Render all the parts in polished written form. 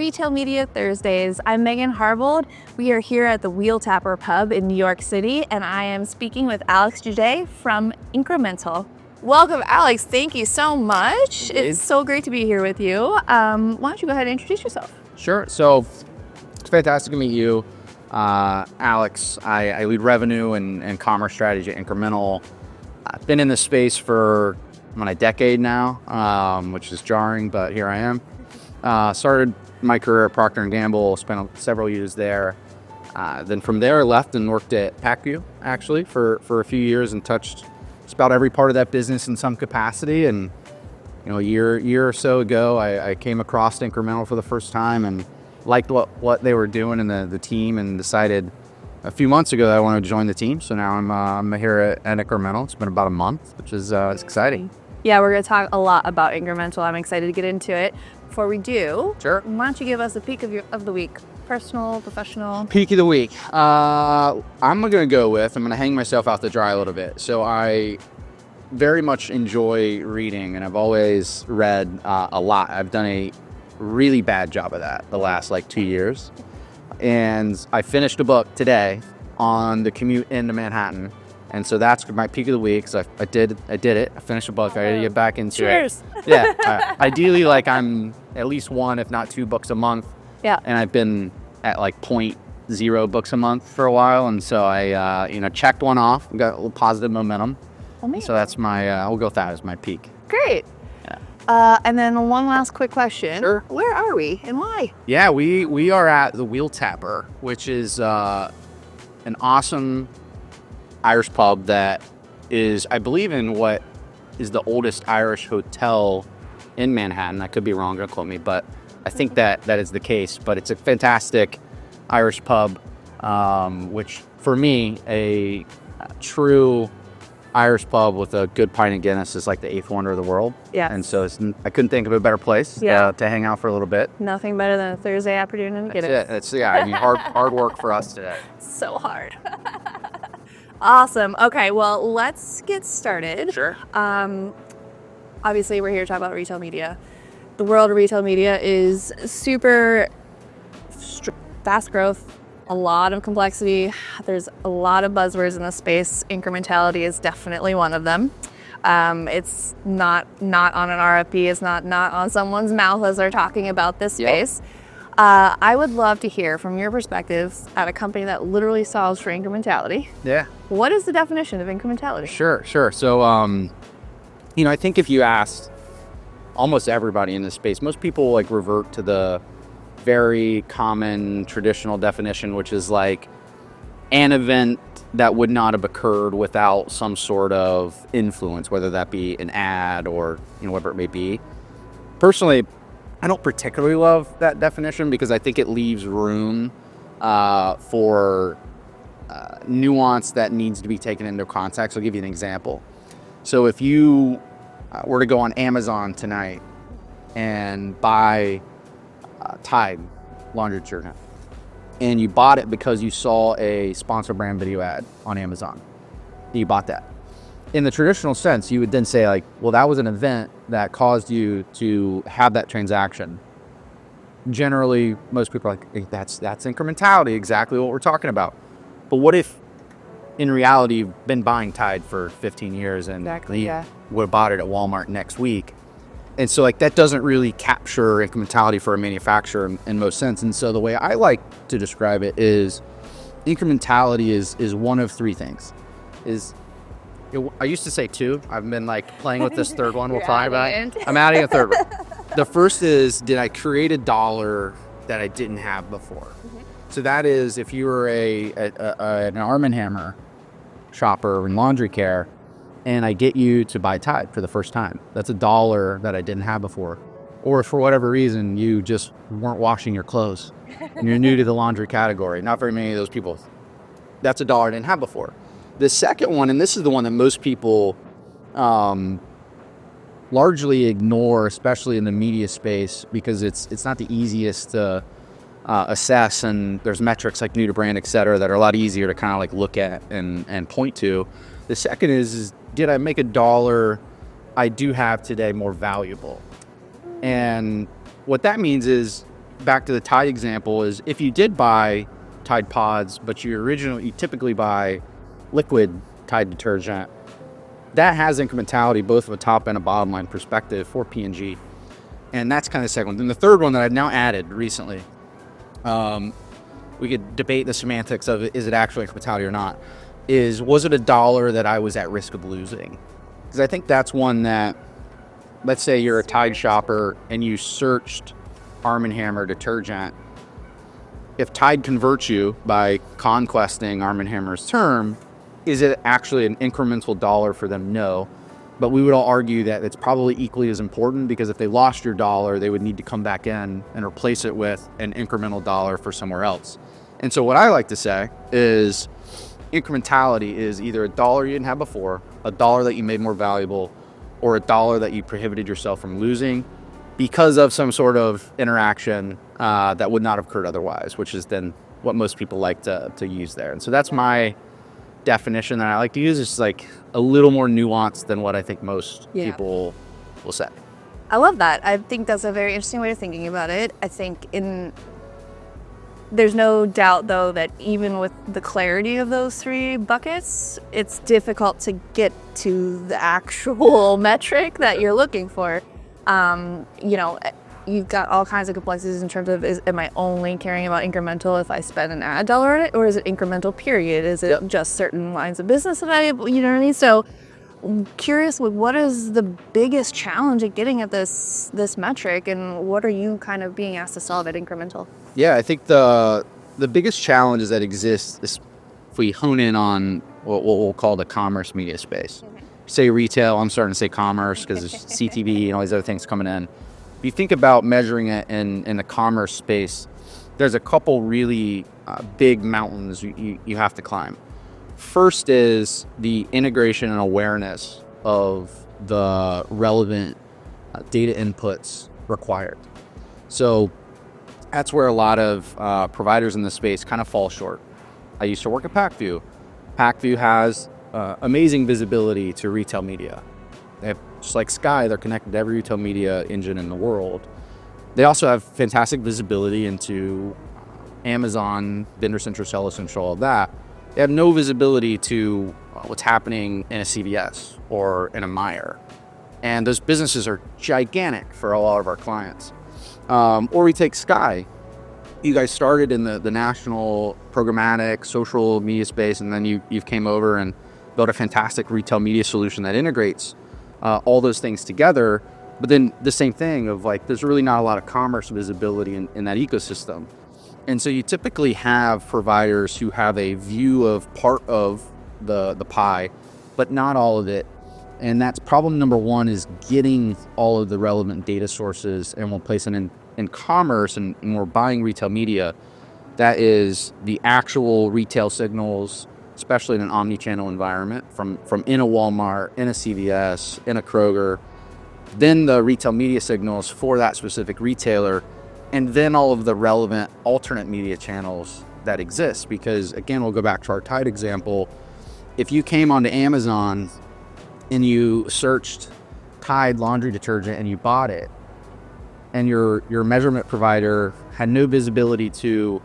Retail Media Thursdays. I'm Megan Harbold. We are here at the Wheel Tapper Pub in New York City, and I am speaking with Alex Juday from Incremental. Welcome, Alex. Thank you so much. It's so great to be here with you. Why don't you go ahead and introduce yourself? Sure. So it's fantastic to meet you. Alex, I lead revenue and commerce strategy at Incremental. I've been in this space for a decade now, which is jarring, but here I am. Started my career at Procter & Gamble, spent several years there. Then from there, I left and worked at PacView, actually, for a few years and touched just about every part of that business in some capacity. And a year or so ago, I came across Incremental for the first time and liked what they were doing in the team, and decided a few months ago that I wanted to join the team. So now I'm here at Incremental. It's been about a month, which is it's exciting. Yeah, we're going to talk a lot about Incremental. I'm excited to get into it. Before we do, Sure. Why don't you give us a peek of the week? Personal, professional? Peak of the week. I'm going to hang myself out to dry a little bit. So I very much enjoy reading, and I've always read a lot. I've done a really bad job of that the last 2 years. And I finished a book today on the commute into Manhattan. And so that's my peak of the week. So I did it. I finished a book. I got to get back into Cheers. it. Yeah. Ideally, I'm at least one, if not two books a month. Yeah. And I've been at 0.0 books a month for a while. And so I, checked one off. Got a little positive momentum. Amazing. So that's my, we'll go with that as my peak. Great. Yeah. And then one last quick question. Sure. Where are we and why? Yeah, we are at the Wheel Tapper, which is an awesome Irish pub that is, I believe, in what is the oldest Irish hotel in Manhattan. I could be wrong, don't quote me, but I think that is the case. But it's a fantastic Irish pub, which for me, a true Irish pub with a good pint of Guinness is like the eighth wonder of the world. Yeah. And so I couldn't think of a better place to hang out for a little bit. Nothing better than a Thursday afternoon and Guinness. That's it. Hard work for us today. So hard. Awesome. Okay, well, let's get started. Sure. Obviously, we're here to talk about retail media. The world of retail media is super fast growth, a lot of complexity. There's a lot of buzzwords in the space. Incrementality is definitely one of them. It's not on an RFP. It's not on someone's mouth as they're talking about this space. Yep. I would love to hear from your perspective at a company that literally solves for incrementality. Yeah. What is the definition of incrementality? Sure. So, I think if you asked almost everybody in this space, most people revert to the very common traditional definition, which is an event that would not have occurred without some sort of influence, whether that be an ad or whatever it may be. Personally, I don't particularly love that definition because I think it leaves room for nuance that needs to be taken into context. I'll give you an example. So if you were to go on Amazon tonight and buy Tide laundry detergent, and you bought it because you saw a sponsor brand video ad on Amazon, you bought that. In the traditional sense, you would then say well, that was an event that caused you to have that transaction. Generally, most people are that's incrementality, exactly what we're talking about. But what if, in reality, you've been buying Tide for 15 years and you would have bought it at Walmart next week? And so that doesn't really capture incrementality for a manufacturer in most sense. And so the way I like to describe it is incrementality is one of three things. I used to say two. I've been playing with this third one. We'll talk about it. I'm adding a third one. The first is, did I create a dollar that I didn't have before? Mm-hmm. So that is, if you were an Arm & Hammer shopper in laundry care, and I get you to buy Tide for the first time, that's a dollar that I didn't have before. Or for whatever reason, you just weren't washing your clothes and you're new to the laundry category. Not very many of those people. That's a dollar I didn't have before. The second one, and this is the one that most people largely ignore, especially in the media space, because it's not the easiest to assess, and there's metrics like new to brand, et cetera, that are a lot easier to kind of look at and point to. The second is did I make a dollar I do have today more valuable? And what that means is back to the Tide example, is if you did buy Tide Pods, but you typically buy liquid Tide detergent, that has incrementality both from a top and a bottom line perspective for P&G. And that's kind of the second one. Then the third one that I've now added recently, we could debate the semantics of it, is it actually incrementality or not, was it $1 that I was at risk of losing? Because I think that's one that, let's say you're a Tide shopper and you searched Arm & Hammer detergent. If Tide converts you by conquesting Arm & Hammer's term, is it actually an incremental dollar for them? No. But we would all argue that it's probably equally as important, because if they lost your dollar, they would need to come back in and replace it with an incremental dollar for somewhere else. And so what I like to say is incrementality is either $1 you didn't have before, $1 that you made more valuable, or $1 that you prohibited yourself from losing because of some sort of interaction that would not have occurred otherwise, which is then what most people like to use there. And so that's my definition that I like to use. Is like a little more nuanced than what I think most people will say. I love that. I think that's a very interesting way of thinking about it. I think there's no doubt, though, that even with the clarity of those three buckets, it's difficult to get to the actual metric that you're looking for. You've got all kinds of complexities in terms of, am I only caring about incremental if I spend an ad dollar on it, or is it incremental period? Is it just certain lines of business that you know what I mean? So I'm curious, what is the biggest challenge at getting at this metric, and what are you kind of being asked to solve at Incremental? Yeah, I think the biggest challenges that exist is if we hone in on what we'll call the commerce media space. Okay. Say retail, I'm starting to say commerce because there's CTV and all these other things coming in. If you think about measuring it in the commerce space, there's a couple really big mountains you have to climb. First is the integration and awareness of the relevant data inputs required. So that's where a lot of providers in this space kind of fall short. I used to work at PackView. PackView has amazing visibility to retail media. They have, just like Sky, they're connected to every retail media engine in the world. They also have fantastic visibility into Amazon, Vendor Central, Seller Central, all of that. They have no visibility to what's happening in a CVS or in a Meijer. And those businesses are gigantic for a lot of our clients. Or we take Sky. You guys started in the national programmatic social media space, and then you've came over and built a fantastic retail media solution that integrates all those things together. But then the same thing of like, there's really not a lot of commerce visibility in that ecosystem. And so you typically have providers who have a view of part of the pie, but not all of it. And that's problem number one, is getting all of the relevant data sources, and we'll place it in commerce, and we're buying retail media. That is the actual retail signals, especially in an omni-channel environment, from in a Walmart, in a CVS, in a Kroger, then the retail media signals for that specific retailer, and then all of the relevant alternate media channels that exist. Because again, we'll go back to our Tide example. If you came onto Amazon and you searched Tide laundry detergent and you bought it, and your measurement provider had no visibility to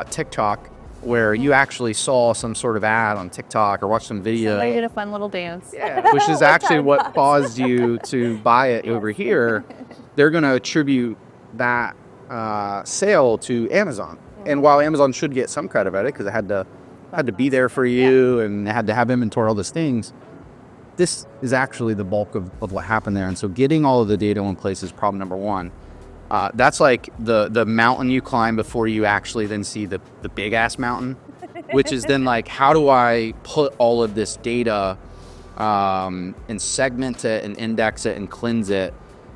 TikTok, where you actually saw some sort of ad on TikTok or watched some video. Somebody did a fun little dance. Yeah, which is actually what caused you to buy it over here. They're going to attribute that sale to Amazon. And while Amazon should get some credit at it, because it had to be there for you, and it had to have inventory, all those things, this is actually the bulk of what happened there. And so getting all of the data in place is problem number one. That's like the mountain you climb before you actually then see the big ass mountain, which is then like, how do I put all of this data and segment it and index it and cleanse it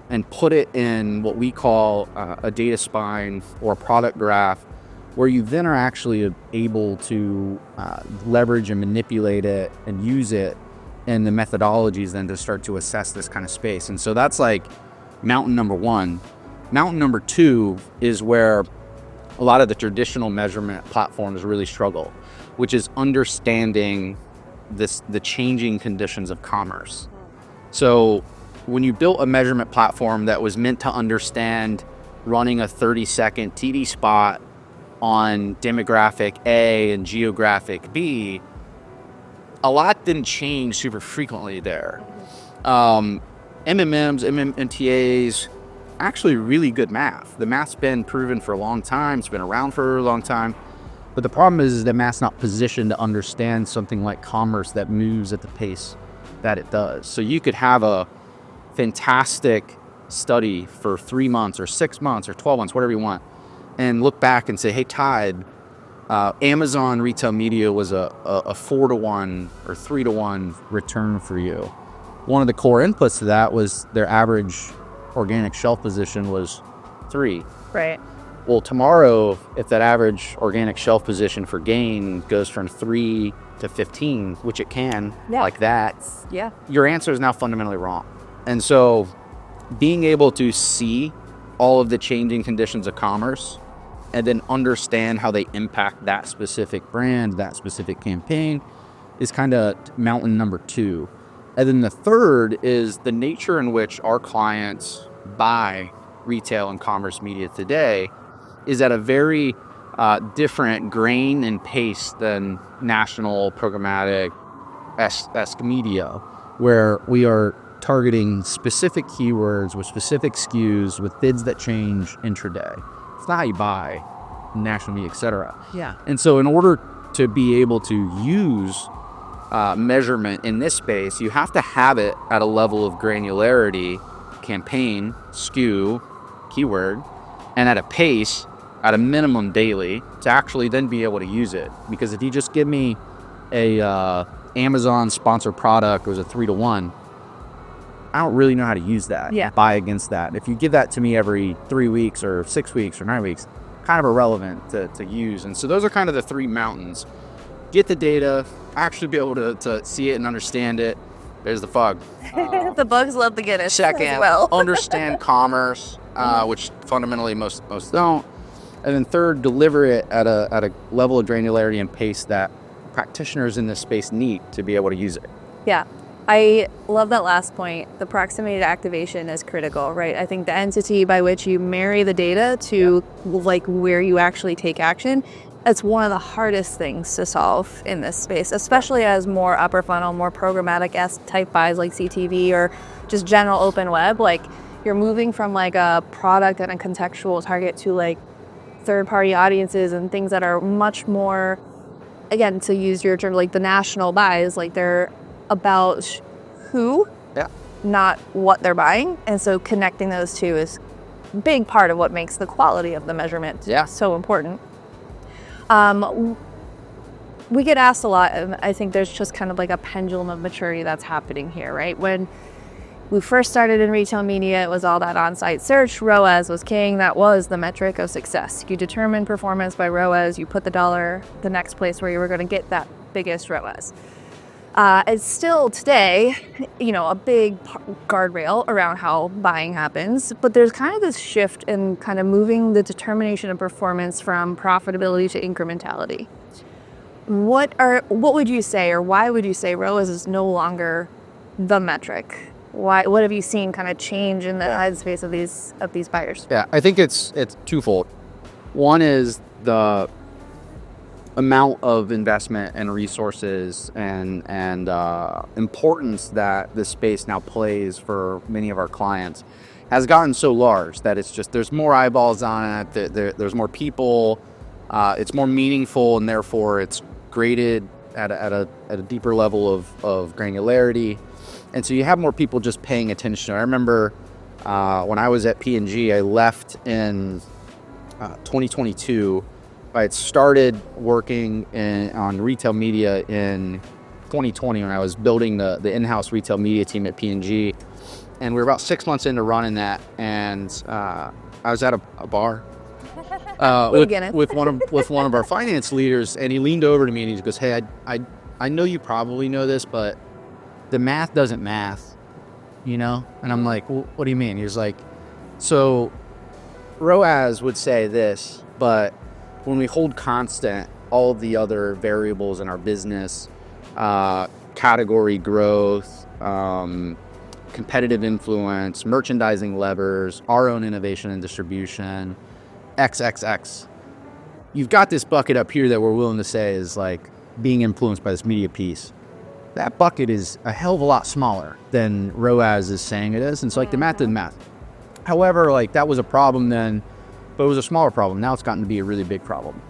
and put it in what we call a data spine or a product graph, where you then are actually able to leverage and manipulate it and use it and the methodologies then to start to assess this kind of space. And so that's like mountain number one. Mountain number two is where a lot of the traditional measurement platforms really struggle, which is understanding the changing conditions of commerce. So when you built a measurement platform that was meant to understand running a 30-second TV spot on demographic A and geographic B, a lot didn't change super frequently there. MMMs, MMTAs, actually really good math. The math's been proven for a long time. It's been around for a long time. But the problem is that math's not positioned to understand something like commerce that moves at the pace that it does. So you could have a fantastic study for 3 months or 6 months or 12 months, whatever you want, and look back and say, hey, Tide, Amazon retail media was a 4-to-1 or 3-to-1 return for you. One of the core inputs to that was their average organic shelf position was 3. Right. Well, tomorrow, if that average organic shelf position for gain goes from 3 to 15, which it can, like that, your answer is now fundamentally wrong. And so being able to see all of the changing conditions of commerce and then understand how they impact that specific brand, that specific campaign, is kind of mountain number 2. And then the third is the nature in which our clients buy retail and commerce media today is at a very different grain and pace than national programmatic-esque media, where we are targeting specific keywords with specific SKUs with bids that change intraday. It's not how you buy national media, et cetera. Yeah. And so in order to be able to use measurement in this space, you have to have it at a level of granularity, campaign, SKU, keyword, and at a pace, at a minimum daily, to actually then be able to use it. Because if you just give me a Amazon sponsored product, it was a 3-to-1, I don't really know how to use that, buy against that. If you give that to me every 3 weeks or 6 weeks or 9 weeks, kind of irrelevant to use. And so those are kind of the 3 mountains. Get the data, actually be able to see it and understand it. There's the fug. The bugs love the Guinness. Second, as well. understand commerce, which fundamentally most don't. And then third, deliver it at a level of granularity and pace that practitioners in this space need to be able to use it. Yeah. I love that last point. The proximity to activation is critical, right? I think the entity by which you marry the data to like where you actually take action, it's one of the hardest things to solve in this space, especially as more upper funnel, more programmatic-esque type buys like CTV or just general open web. Like you're moving from like a product and a contextual target to like third-party audiences and things that are much more, again, to use your term, like the national buys, like they're about who, not what they're buying. And so connecting those two is a big part of what makes the quality of the measurement so important. We get asked a lot, and I think there's just kind of like a pendulum of maturity that's happening here, right? When we first started in retail media, it was all that on-site search. ROAS was king. That was the metric of success. You determine performance by ROAS. You put the dollar the next place where you were going to get that biggest ROAS. It's still today, a big guardrail around how buying happens, but there's kind of this shift in kind of moving the determination of performance from profitability to incrementality. What would you say, or why would you say ROAS is no longer the metric? What have you seen kind of change in the headspace of these buyers? Yeah, I think it's twofold. One is the amount of investment and resources and importance that this space now plays for many of our clients has gotten so large that it's just there's more eyeballs on it, there's more people, it's more meaningful, and therefore it's graded at a deeper level of granularity. And so you have more people just paying attention. I remember when I was at P&G, I left in 2022. I had started working on retail media in 2020 when I was building the in-house retail media team at P&G. And we were about 6 months into running that. And I was at a bar with one of our finance leaders. And he leaned over to me and he goes, hey, I know you probably know this, but the math doesn't math, And I'm like, well, what do you mean? He was like, so ROAS would say this, but when we hold constant all of the other variables in our business, category growth, competitive influence, merchandising levers, our own innovation and distribution, XXX. You've got this bucket up here that we're willing to say is like being influenced by this media piece. That bucket is a hell of a lot smaller than ROAS is saying it is. And so like the math didn't math. However, like that was a problem then, but it was a smaller problem. Now it's gotten to be a really big problem.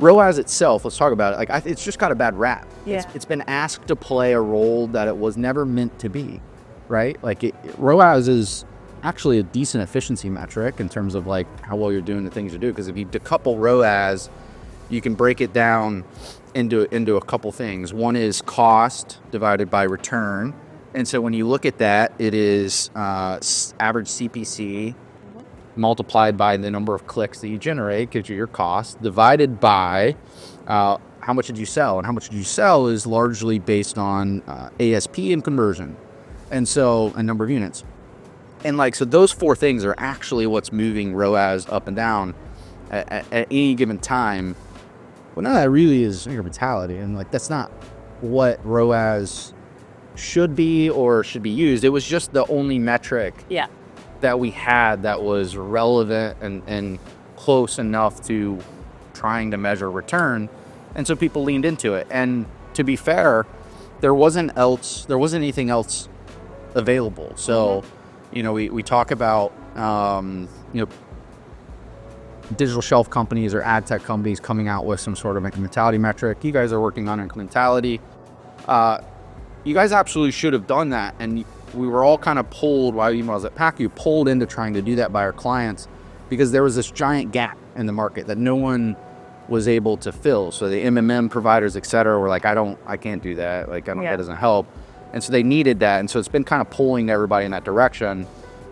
ROAS itself, let's talk about it. Like it's just got a bad rap. Yeah. It's been asked to play a role that it was never meant to be, right? Like ROAS is actually a decent efficiency metric in terms of like how well you're doing the things you do. Because if you decouple ROAS, you can break it down into a couple things. One is cost divided by return. And so when you look at that, it is average CPC multiplied by the number of clicks that you generate, gives you your cost, divided by how much did you sell. And how much did you sell is largely based on ASP and conversion. And so a number of units. And like, so those four things are actually what's moving ROAS up and down at any given time. Well, none of that really is incrementality. And like, that's not what ROAS should be or should be used. It was just the only metric that we had that was relevant and close enough to trying to measure return. And so people leaned into it. And to be fair, there wasn't anything else available. So, you know, we talk about, you know, digital shelf companies or ad tech companies coming out with some sort of incrementality metric. You guys are working on incrementality. You guys absolutely should have done that. And we were all kind of pulled while I was at PACU, pulled into trying to do that by our clients because there was this giant gap in the market that no one was able to fill. So the MMM providers, et cetera, were like, I can't do that. Like, that doesn't help. And so they needed that. And so it's been kind of pulling everybody in that direction.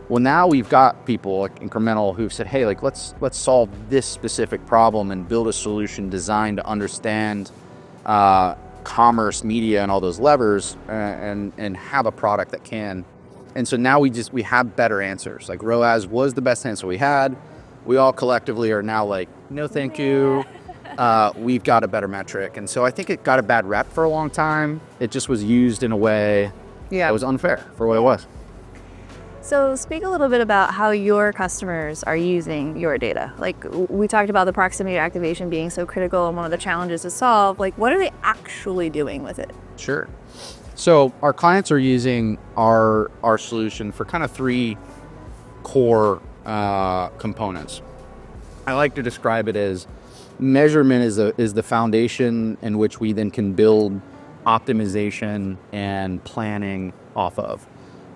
Well, now we've got people like Incremental who've said, hey, like let's solve this specific problem and build a solution designed to understand commerce, media, and all those levers, and have a product that can. And so now we have better answers. Like ROAS was the best answer we had. We all collectively are now like, no, thank you. We've got a better metric. And so I think it got a bad rep for a long time. It just was used in a way that was unfair for what it was. So speak a little bit about how your customers are using your data. Like we talked about the proximity activation being so critical and one of the challenges to solve. Like what are they actually doing with it? Sure. So our clients are using our solution for kind of three core components. I like to describe it as measurement is the foundation in which we then can build optimization and planning off of.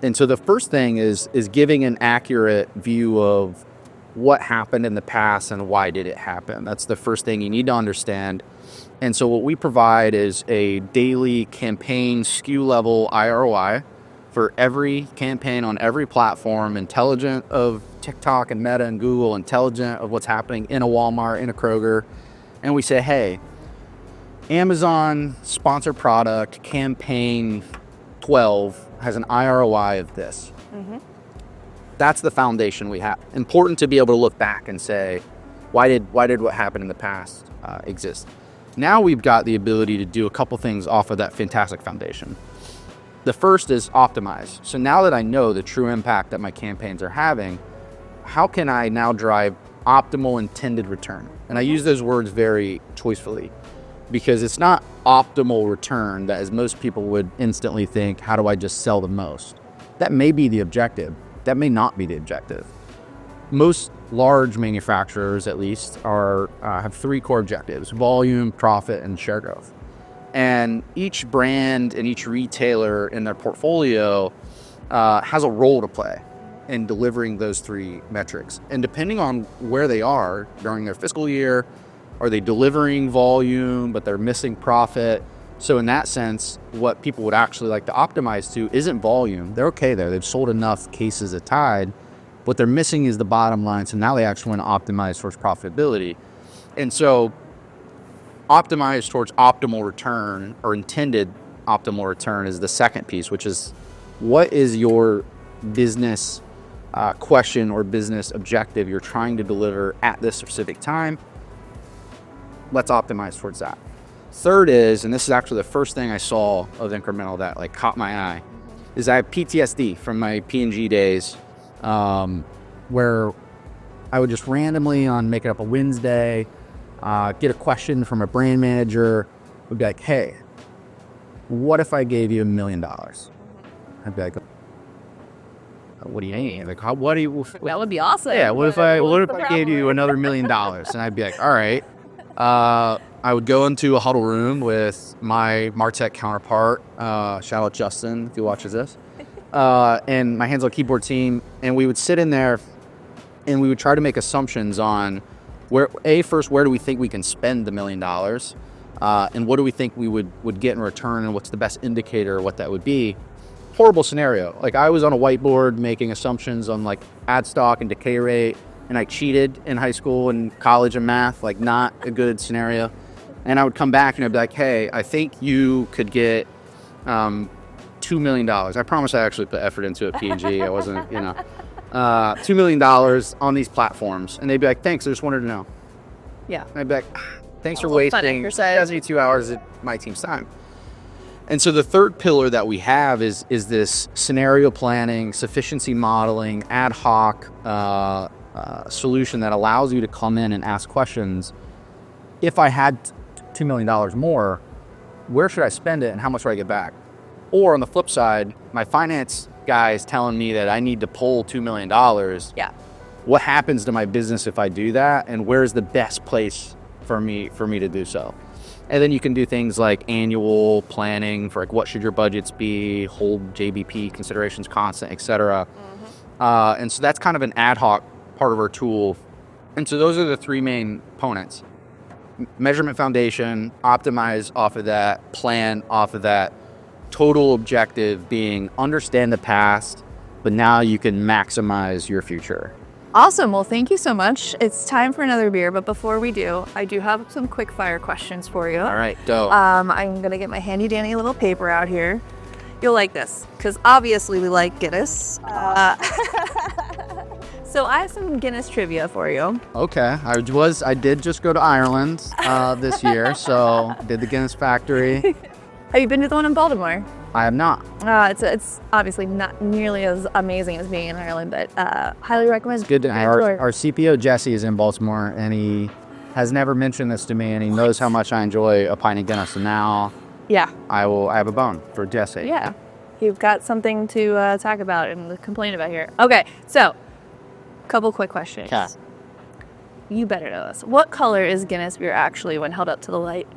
And so the first thing is giving an accurate view of what happened in the past and why did it happen. That's the first thing you need to understand. And so what we provide is a daily campaign SKU level IROI for every campaign on every platform, intelligent of TikTok and Meta and Google, intelligent of what's happening in a Walmart, in a Kroger. And we say, hey, Amazon sponsored product campaign 12 has an IROI of this. That's the foundation we have. Important to be able to look back and say, why did what happened in the past exist? Now we've got the ability to do a couple things off of that fantastic foundation. The first is optimize. So now that I know the true impact that my campaigns are having, how can I now drive optimal intended return? And I use those words very choicefully, because it's not optimal return that as most people would instantly think, how do I just sell the most? That may be the objective. That may not be the objective. Most large manufacturers, at least, have three core objectives: volume, profit, and share growth. And each brand and each retailer in their portfolio has a role to play in delivering those three metrics. And depending on where they are during their fiscal year, are they delivering volume, but they're missing profit? So in that sense, what people would actually like to optimize to isn't volume. They're okay there. They've sold enough cases at Tide. What they're missing is the bottom line. So now they actually want to optimize towards profitability. And so optimize towards optimal return, or intended optimal return, is the second piece, which is what is your business question or business objective you're trying to deliver at this specific time? Let's optimize towards that. Third is, and this is actually the first thing I saw of Incremental that like caught my eye, is I have PTSD from my P&G days, where I would just randomly on Make It Up a Wednesday, get a question from a brand manager, would be like, hey, what if I gave you $1 million? I'd be like, what do you mean? Like, what do you? That would be awesome. Yeah, what if I gave you another $1 million? And I'd be like, all right. I would go into a huddle room with my MarTech counterpart. Shout out Justin if he watches this. And my hands-on keyboard team, and we would sit in there, and we would try to make assumptions on where do we think we can spend the $1 million, and what do we think we would get in return, and what's the best indicator of what that would be. Horrible scenario. Like, I was on a whiteboard making assumptions on like ad stock and decay rate, and I cheated in high school and college and math, like not a good scenario. And I would come back and I'd be like, hey, I think you could get $2 million. I promise I actually put effort into it, P&G. I wasn't, $2 million on these platforms. And they'd be like, thanks, I just wanted to know. Yeah. And I'd be like, thanks for wasting 72 hours of my team's time. And so the third pillar that we have is this scenario planning, sufficiency modeling, ad hoc solution that allows you to come in and ask questions. If I had $2 million more, where should I spend it and how much do I get back? Or on the flip side, my finance guy is telling me that I need to pull $2 million. Yeah. What happens to my business if I do that? And where's the best place for me to do so? And then you can do things like annual planning for like what should your budgets be, hold JBP considerations constant, etc. And so that's kind of an ad hoc part of our tool. And so those are the three main components: measurement foundation, optimize off of that, plan off of that. Total objective being understand the past, but now you can maximize your future. Awesome. Well, thank you so much. It's time for another beer, but before we do, I do have some quick fire questions for you. All right, dope. I'm going to get my handy dandy little paper out here. You'll like this, because obviously we like Guinness. So I have some Guinness trivia for you. Okay. I did just go to Ireland this year, so did the Guinness factory. Have you been to the one in Baltimore? I have not. It's obviously not nearly as amazing as being in Ireland, but highly recommend. It's good to our CPO Jesse is in Baltimore, and he has never mentioned this to me, and he knows how much I enjoy a pint of Guinness. And now, yeah, I have a bone for Jesse. Yeah, you've got something to talk about and complain about here. Okay, so couple quick questions. Okay. You better know this. What color is Guinness beer actually when held up to the light?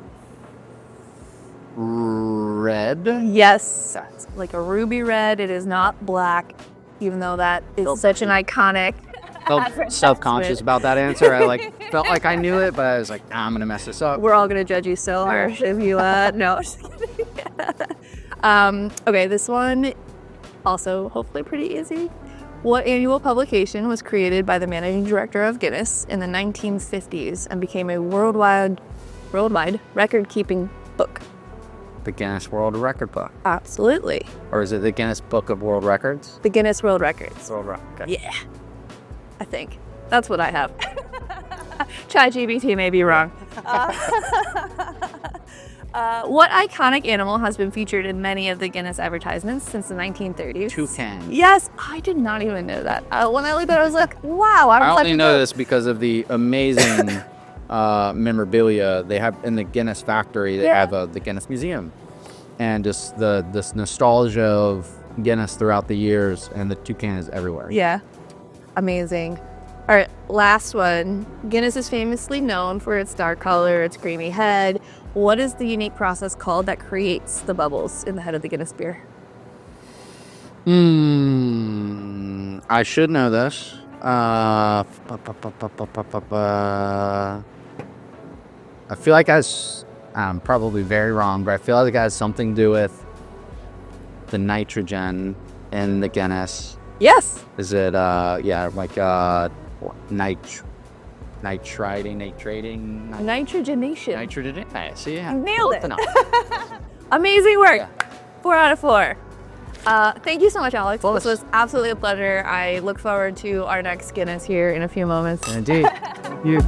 Red? Yes, it's like a ruby red. It is not black, even though that is such an iconic. Felt self-conscious about that answer. I felt like I knew it, but I was like, nah, I'm gonna mess this up. We're all gonna judge you so harsh if you no. Just kidding. Okay, this one also hopefully pretty easy. What annual publication was created by the managing director of Guinness in the 1950s and became a worldwide record-keeping book? The Guinness World Record Book. Absolutely. Or is it the Guinness Book of World Records? The Guinness World Records. World Record. Okay. Yeah. I think. That's what I have. ChatGPT may be wrong. What iconic animal has been featured in many of the Guinness advertisements since the 1930s? Toucan. Yes, I did not even know that. When I looked at it, I was like, wow. I only know this because of the amazing memorabilia they have in the Guinness factory. They have the Guinness Museum, and just this nostalgia of Guinness throughout the years, and the toucan is everywhere. Yeah, amazing. All right, last one. Guinness is famously known for its dark color, its creamy head. What is the unique process called that creates the bubbles in the head of the Guinness beer? I should know this. I feel like I'm probably very wrong, but I feel like it has something to do with the nitrogen in the Guinness. Yes. Is it Nitrogenation. Nitrogen. See, yeah. Nailed it. Amazing work. Yeah. 4 out of 4. Thank you so much, Alex. This was absolutely a pleasure. I look forward to our next Guinness here in a few moments. Indeed. Thank you.